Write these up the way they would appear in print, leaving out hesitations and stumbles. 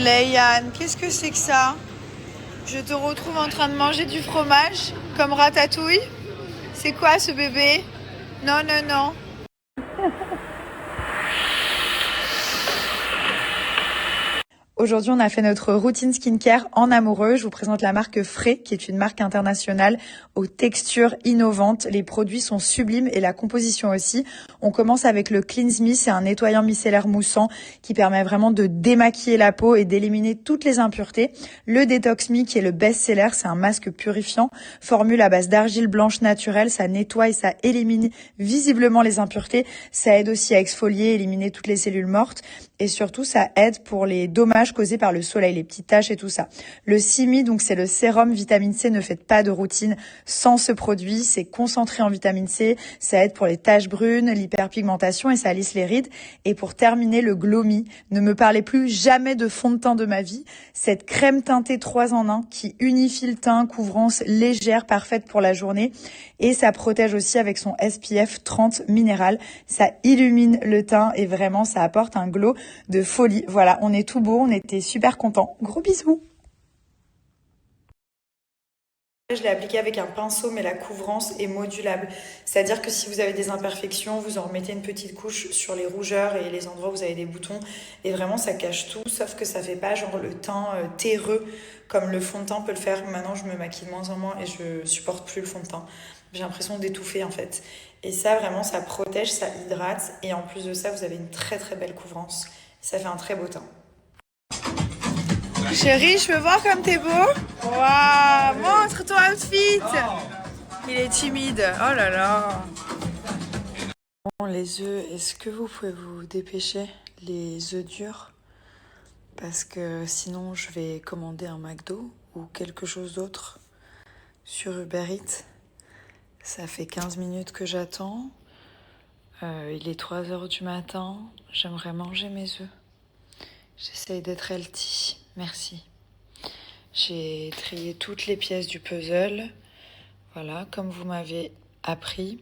Leiane, qu'est-ce que c'est que ça? Je te retrouve en train de manger du fromage, comme Ratatouille. C'est quoi ce bébé? Non, non, non. Aujourd'hui, on a fait notre routine skincare en amoureux. Je vous présente la marque Frey, qui est une marque internationale aux textures innovantes. Les produits sont sublimes et la composition aussi. On commence avec le Cleanse Me, c'est un nettoyant micellaire moussant qui permet vraiment de démaquiller la peau et d'éliminer toutes les impuretés. Le Detox Me, qui est le best-seller, c'est un masque purifiant, formule à base d'argile blanche naturelle. Ça nettoie et ça élimine visiblement les impuretés. Ça aide aussi à exfolier, éliminer toutes les cellules mortes. Et surtout, ça aide pour les dommages causés par le soleil, les petites taches et tout ça. Le Simi, donc c'est le sérum vitamine C. Ne faites pas de routine sans ce produit. C'est concentré en vitamine C. Ça aide pour les taches brunes, l'hyperpigmentation et ça lisse les rides. Et pour terminer, le Glow Me. Ne me parlez plus jamais de fond de teint de ma vie. Cette crème teintée 3 en 1 qui unifie le teint, couvrance légère, parfaite pour la journée. Et ça protège aussi avec son SPF 30 minéral. Ça illumine le teint et vraiment, ça apporte un glow de folie. Voilà, on est tout beau, on était super contents. Gros bisous. Je l'ai appliqué avec un pinceau, mais la couvrance est modulable. C'est-à-dire que si vous avez des imperfections, vous en remettez une petite couche sur les rougeurs et les endroits où vous avez des boutons. Et vraiment, ça cache tout, sauf que ça fait pas genre le teint terreux comme le fond de teint peut le faire. Maintenant, je me maquille de moins en moins et je supporte plus le fond de teint. J'ai l'impression d'étouffer en fait. Et ça, vraiment, ça protège, ça hydrate. Et en plus de ça, vous avez une très très belle couvrance. Ça fait un très beau teint. Chérie, je peux voir comme t'es beau? Waouh, montre ton outfit. Il est timide. Oh là là. Bon, les œufs, est-ce que vous pouvez vous dépêcher? Les œufs durs? Parce que sinon, je vais commander un McDo ou quelque chose d'autre sur Uber Eats. Ça fait 15 minutes que j'attends. Il est 3h du matin. J'aimerais manger mes œufs. J'essaye d'être healthy. Merci. J'ai trié toutes les pièces du puzzle. Voilà, comme vous m'avez appris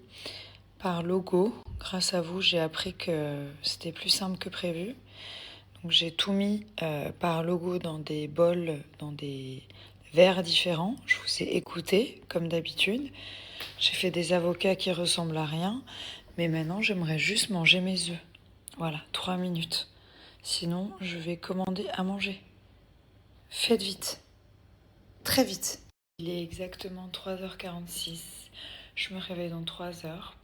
par logo. Grâce à vous, j'ai appris que c'était plus simple que prévu. Donc j'ai tout mis par logo dans des bols, dans des verres différents. Je vous ai écouté, comme d'habitude. J'ai fait des avocats qui ressemblent à rien. Mais maintenant, j'aimerais juste manger mes œufs. Voilà, 3 minutes. Sinon, je vais commander à manger. Faites vite. Très vite. Il est exactement 3h46. Je me réveille dans 3 heures.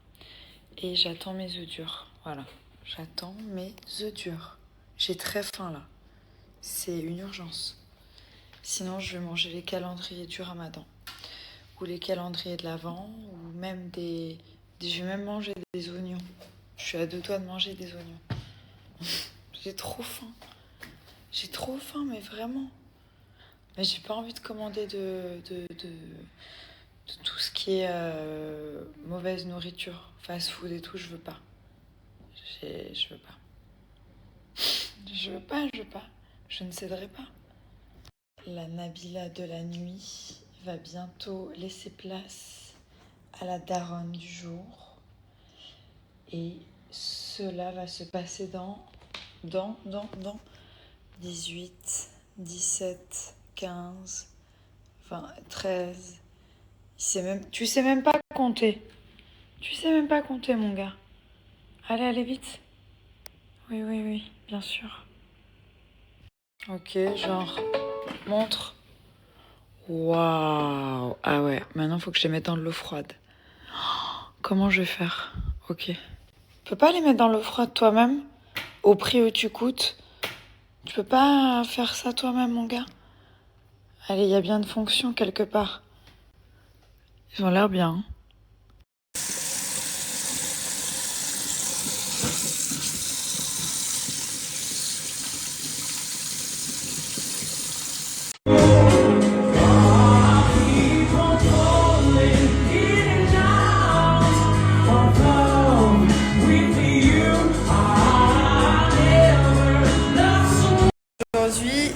Et j'attends mes œufs durs. Voilà. J'attends mes œufs durs. J'ai très faim là. C'est une urgence. Sinon, je vais manger les calendriers du Ramadan. Ou les calendriers de l'Avent. Ou même des... Je vais même manger des oignons. Je suis à 2 doigts de manger des oignons. J'ai trop faim. J'ai trop faim, mais vraiment. Mais j'ai pas envie de commander de tout ce qui est mauvaise nourriture, fast-food et tout. Je veux pas. Je veux pas. Je veux pas. Je ne céderai pas. La Nabila de la nuit va bientôt laisser place à la daronne du jour. Et cela va se passer dans 18, 17, 15, 20, 13. Tu sais même pas compter. Tu sais même pas compter, mon gars. Allez vite. Oui, bien sûr. Ok, genre, montre. Waouh. Ah ouais, maintenant faut que je les mette dans de l'eau froide. Comment je vais faire? Ok. Tu peux pas les mettre dans l'eau froide toi-même? Au prix où tu coûtes? Tu peux pas faire ça toi-même, mon gars? Allez, il y a bien de fonctions quelque part. Ils ont l'air bien. Hein.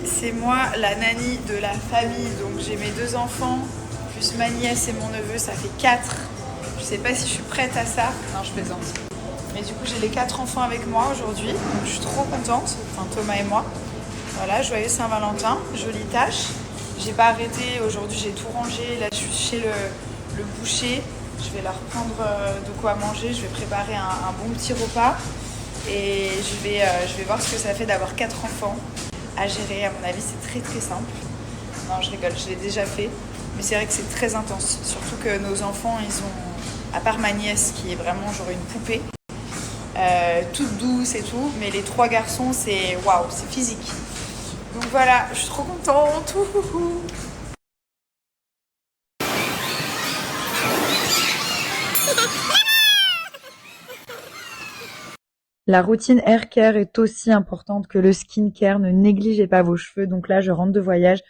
C'est moi la nanny de la famille, donc j'ai mes 2 enfants, plus ma nièce et mon neveu, ça fait 4. Je sais pas si je suis prête à ça, non je plaisante. Mais du coup j'ai les 4 enfants avec moi aujourd'hui, donc je suis trop contente, enfin Thomas et moi. Voilà, joyeux Saint-Valentin, jolie tâche. J'ai pas arrêté, aujourd'hui j'ai tout rangé. Là je suis chez le boucher. Je vais leur prendre de quoi manger. Je vais préparer un bon petit repas. Et je vais voir ce que ça fait d'avoir 4 enfants à gérer. À mon avis, c'est très très simple. Non, je rigole, je l'ai déjà fait. Mais c'est vrai que c'est très intense. Surtout que nos enfants, ils ont, à part ma nièce qui est vraiment genre une poupée, toute douce et tout. Mais les 3 garçons, c'est waouh, c'est physique. Donc voilà, je suis trop contente. La routine hair care est aussi importante que le skin care. Ne négligez pas vos cheveux. Donc là, je rentre de voyage.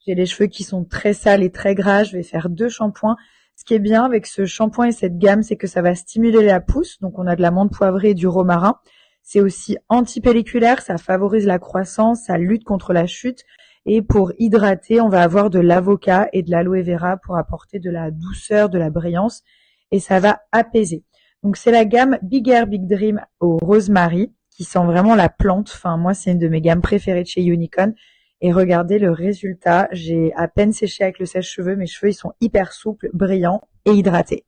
J'ai les cheveux qui sont très sales et très gras. Je vais faire 2 shampoings. Ce qui est bien avec ce shampoing et cette gamme, c'est que ça va stimuler la pousse. Donc on a de la menthe poivrée et du romarin. C'est aussi antipelliculaire. Ça favorise la croissance. Ça lutte contre la chute. Et pour hydrater, on va avoir de l'avocat et de l'aloe vera pour apporter de la douceur, de la brillance. Et ça va apaiser. Donc c'est la gamme Big Hair Big Dream au rosemary qui sent vraiment la plante. Enfin moi c'est une de mes gammes préférées de chez Unicorn. Et regardez le résultat, j'ai à peine séché avec le sèche-cheveux, mes cheveux ils sont hyper souples, brillants et hydratés.